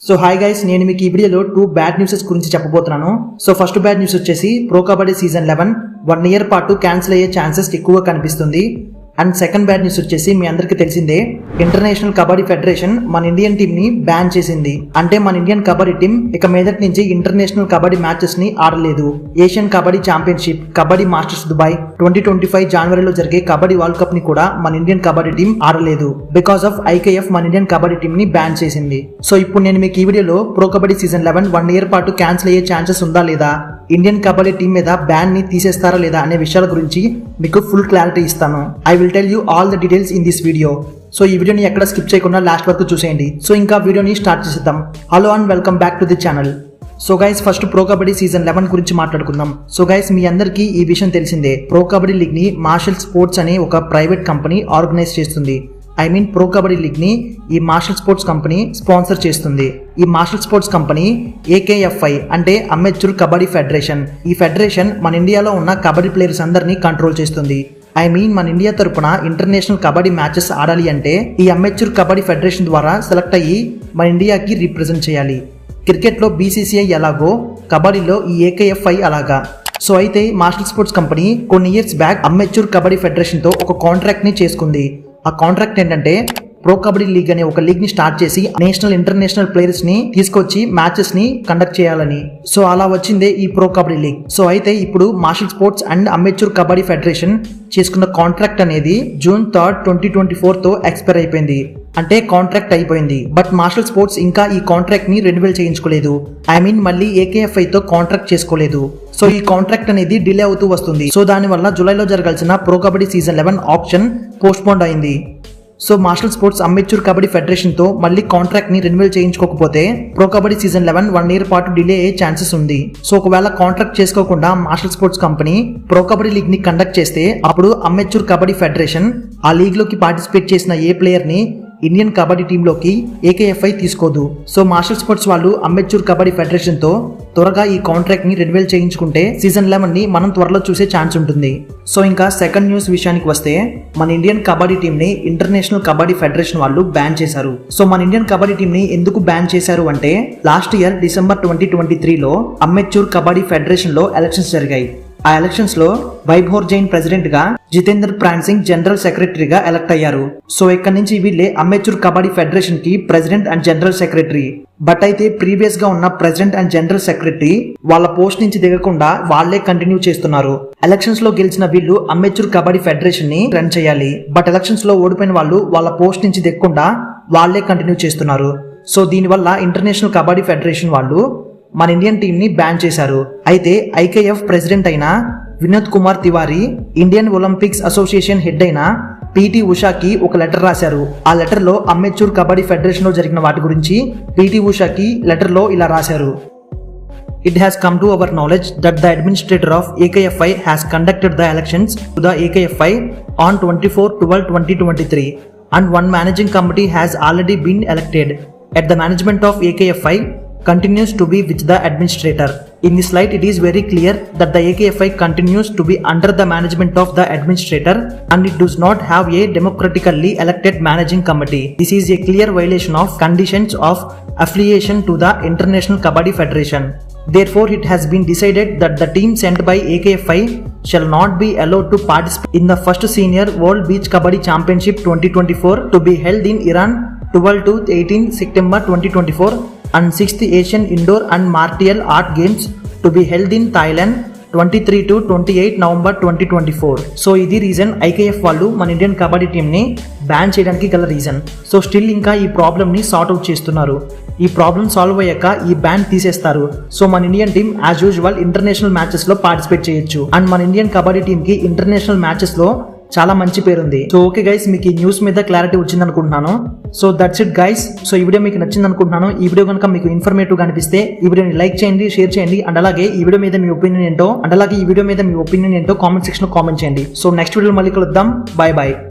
So hi guys, నేను మీకు ఈ వీడియోలో 2 బ్యాడ్ న్యూసెస్ గురించి చెప్పబోతున్నాను. సో ఫస్ట్ బ్యాడ్ న్యూస్ వచ్చేసి ప్రో కబడ్డీ సీజన్ 11 1 ఇయర్ పాటు క్యాన్సిల్ అయ్యే ఛాన్సెస్ ఎక్కువగా కనిపిస్తుంది. అండ్ సెకండ్ బ్యాడ్ న్యూస్ వచ్చేసి మీ అందరికీ తెలిసిందే, ఇంటర్నేషనల్ కబడ్డీ ఫెడరేషన్ మన ఇండియన్ టీమ్ ని బ్యాన్ చేసింది. అంటే మన ఇండియన్ కబడ్డీ టీం ఇక మీదటి నుంచి ఇంటర్నేషనల్ కబడ్డీ మ్యాచెస్ ని ఆడలేదు. Asian kabaddi championship, kabaddi masters Dubai 2025 జనవరిలో జరిగే కబడ్డీ వరల్డ్ కప్ ని కూడా మన ఇండియన్ కబడ్డీ టీం ఆడలేదు. బికాస్ ఆఫ్ ఐకేఎఫ్ మన ఇండియన్ కబడ్డీ టీం ని బ్యాన్ చేసింది. సో ఇప్పుడు నేను మీకు ఈ వీడియోలో ప్రో కబడ్డీ సీజన్ 11 1 ఇయర్ పాటు క్యాన్సిల్ అయ్యే ఛాన్సెస్ ఉందా లేదా, ఇండియన్ కబడ్డీ టీం మీద బ్యాన్ ని తీసేస్తారా లేదా అనే విషయాల గురించి మీకు ఫుల్ క్లారిటీ ఇస్తాను. I will tell you all the details in this video. So ఈ వీడియోని ఎక్కడ స్కిప్ చేయకుండా లాస్ట్ వరకు చూసేయండి. సో ఇంకా వీడియోని స్టార్ట్ చేసేద్దాం. Hello and welcome back to the channel. So guys, first pro kabaddi season 11 గురించి మాట్లాడుకుందాం. సో గైస్, మీ అందరికీ ఈ విషయం తెలిసిందే, ప్రో కబడ్డీ లీగ్ ని మార్షల్ స్పోర్ట్స్ అనే ఒక ప్రైవేట్ కంపెనీ ఆర్గనైజ్ చేస్తుంది. I mean pro kabaddi league ని ఈ మార్షల్ స్పోర్ట్స్ కంపెనీ స్పాన్సర్ చేస్తుంది. ఈ మార్షల్ స్పోర్ట్స్ కంపెనీ ఏకేఎఫ్ఐ అంటే అమెచ్యూర్ కబడ్డీ ఫెడరేషన్. ఈ ఫెడరేషన్ మన ఇండియాలో ఉన్న కబడ్డీ ప్లేయర్స్ అందరినీ కంట్రోల్ చేస్తుంది. ఐ మీన్ మన ఇండియా తరపున ఇంటర్నేషనల్ కబడ్డీ మ్యాచెస్ ఆడాలి అంటే ఈ అమెచ్యూర్ కబడ్డీ ఫెడరేషన్ ద్వారా సెలెక్ట్ అయ్యి మన ఇండియాకి రిప్రజెంట్ చేయాలి. క్రికెట్లో బీసీసీఐ ఎలాగో కబడ్డీలో ఈ ఏకేఎఫ్ఐ అలాగా. సో అయితే మార్షల్ స్పోర్ట్స్ కంపెనీ కొన్ని years back amateur kabaddi federation తో ఒక కాంట్రాక్ట్ ని చేసుకుంది. ఆ కాంట్రాక్ట్ ఏంటంటే ప్రో కబడ్డీ లీగ్ అనే ఒక లీగ్ ని స్టార్ట్ చేసి నేషనల్ ఇంటర్నేషనల్ ప్లేయర్స్ ని తీసుకొచ్చి మ్యాచెస్ ని కండక్ట్ చేయాలని. సో అలా వచ్చిందే ఈ ప్రో కబడ్డీ లీగ్. సో అయితే ఇప్పుడు martial sports and amateur kabaddi federation చేసుకున్న కాంట్రాక్ట్ అనేది June 3, 2024 తో ఎక్స్పైర్ అయిపోయింది. అంటే కాంట్రాక్ట్ అయిపోయింది. బట్ మార్షల్ స్పోర్ట్స్ ఇంకా ఈ కాంట్రాక్ట్ ని రెన్యువల్ చేయించుకోలేదు. ఐ మీన్ మళ్ళీ ఏకేఎఫ్ఐ తో కాంట్రాక్ట్ చేసుకోలేదు. సో ఈ కాంట్రాక్ట్ అనేది డిలే అవుతూ వస్తుంది. సో దానివల్ల జూలైలో జరగాల్సిన pro kabaddi season 11 option postpone అయింది. So Marshal Sports amateur kabaddi federation తో మళ్ళీ కాంట్రాక్ట్ ని రెన్యువల్ చేయించుకోకపోతే ప్రో కబడ్డీ సీజన్ 11 1 ఇయర్ పాటు డిలే అయ్యే ఛాన్సెస్ ఉంది. సో ఒకవేళ కాంట్రాక్ట్ చేసుకోకుండా Marshal Sports company pro kabaddi league ని కండక్ట్ చేస్తే అప్పుడు అమెచ్యూర్ కబడ్డీ ఫెడరేషన్ ఆ లీగ్ లోకి పార్టిసిపేట్ చేసిన ఏ ప్లేయర్ ని ఇండియన్ కబడ్డీ టీంలోకి ఏకేఎఫ్ఐ తీసుకోదు. సో మార్షల్ స్పోర్ట్స్ వాళ్ళు అమెచ్యూర్ కబడ్డీ ఫెడరేషన్ తో త్వరగా ఈ కాంట్రాక్ట్ ని రెన్యువల్ చేయించుకుంటే సీజన్ 11 ని మనం త్వరలో చూసే ఛాన్స్ ఉంటుంది. సో ఇంకా సెకండ్ న్యూస్ విషయానికి వస్తే, మన ఇండియన్ కబడ్డీ టీం ని ఇంటర్నేషనల్ కబడ్డీ ఫెడరేషన్ వాళ్ళు బ్యాన్ చేశారు. సో మన ఇండియన్ కబడ్డీ టీం ని ఎందుకు బ్యాన్ చేశారు అంటే, లాస్ట్ ఇయర్ డిసెంబర్ 2023లో అమెచ్యూర్ కబడ్డీ ఫెడరేషన్ లో ఎలక్షన్స్ జరిగాయి. ఆ ఎలక్షన్స్ లో వైభోర్ జైన్ ప్రెసిడెంట్ గా, జితేందర్ ప్రాన్ సింగ్ జనరల్ సెక్రటరీగా ఎలక్ట్ అయ్యారు. సో ఇక్కడ నుంచి వీళ్ళే అమెచ్యూర్ కబడ్డీ ఫెడరేషన్ కి president and general secretary. But అయితే ప్రీవియస్ గా ఉన్న ప్రెసిడెంట్ అండ్ జనరల్ సెక్రటరీ వాళ్ళ పోస్ట్ నుంచి దిగకుండా వాళ్లే కంటిన్యూ చేస్తున్నారు. ఎలక్షన్స్ లో గెలిచిన వీళ్ళు అమెచ్యూర్ కబడ్డీ ఫెడరేషన్ ని రన్ చేయాలి. బట్ ఎలక్షన్స్ లో ఓడిపోయిన వాళ్ళు వాళ్ళ పోస్ట్ నుంచి దిగకుండా వాళ్లే కంటిన్యూ చేస్తున్నారు. సో దీనివల్ల ఇంటర్నేషనల్ కబడ్డీ ఫెడరేషన్ వాళ్ళు మన ఇండియన్ టీం ని బ్యాన్ చేశారు. అయితే ఐకేఎఫ్ ప్రెసిడెంట్ అయిన Vinod Kumar Tiwari, Indian Olympics association head అయిన పిటి ఉషాకి ఒక లెటర్ రాశారు. ఆ లెటర్ లో అమెచ్యూర్ కబడ్డీ ఫెడరేషన్ లో జరిగిన వాటి గురించి పిటి ఉషాకి లెటర్ లో ఇలా రాశారు. It has come to our knowledge that the administrator of AKFI has conducted the elections to the AKFI on 24/12/2023 and one managing committee has already been elected. At the management of AKFI continues to be with the administrator. In this light, it is very clear that the AKFI continues to be under the management of the administrator and it does not have a democratically elected managing committee. This is a clear violation of conditions of affiliation to the International Kabaddi Federation. Therefore, it has been decided that the team sent by AKFI shall not be allowed to participate in the first Senior World Beach Kabaddi Championship 2024 to be held in Iran 12 to 18 September 2024 and 6th Asian Indoor and Martial Art Games to be held in Thailand 23 to 28 November 2024. So ఇది reason IKF వాళ్ళు మన Indian kabaddi team ని ban చేయడానికి గల reason. So still ఇంకా ఈ problem ని sort out చేస్తున్నారు. ఈ ప్రాబ్లమ్ సాల్వ్ అయ్యాక ఈ బ్యాన్ తీసేస్తారు. సో మన Indian team as usual international matches లో పార్టిసిపేట్ చేయొచ్చు. అండ్ మన ఇండియన్ కబడ్డీ టీం కి ఇంటర్నేషనల్ మ్యాచెస్ లో చాలా మంచి పేరుంది. సో ఓకే గైస్, మీకు ఈ న్యూస్ మీద క్లారిటీ వచ్చింది అనుకుంటున్నాను. So that's it guys. So ఈ వీడియో మీకు నచ్చింది అనుకుంటున్నాను. ఈ వీడియో కనుక మీకు ఇన్ఫర్మేటివ్ గా అనిపిస్తే ఈ వీడియోని లైక్ చేయండి, షేర్ చేయండి. అండ్ అలాగే ఈ వీడియో మీద మీ ఒపీనియన్ ఏంటో కామెంట్ సెక్షన్ లో కామెంట్ చేయండి. సో నెక్స్ట్ వీడియో మళ్ళీ కలుద్దాం. By by.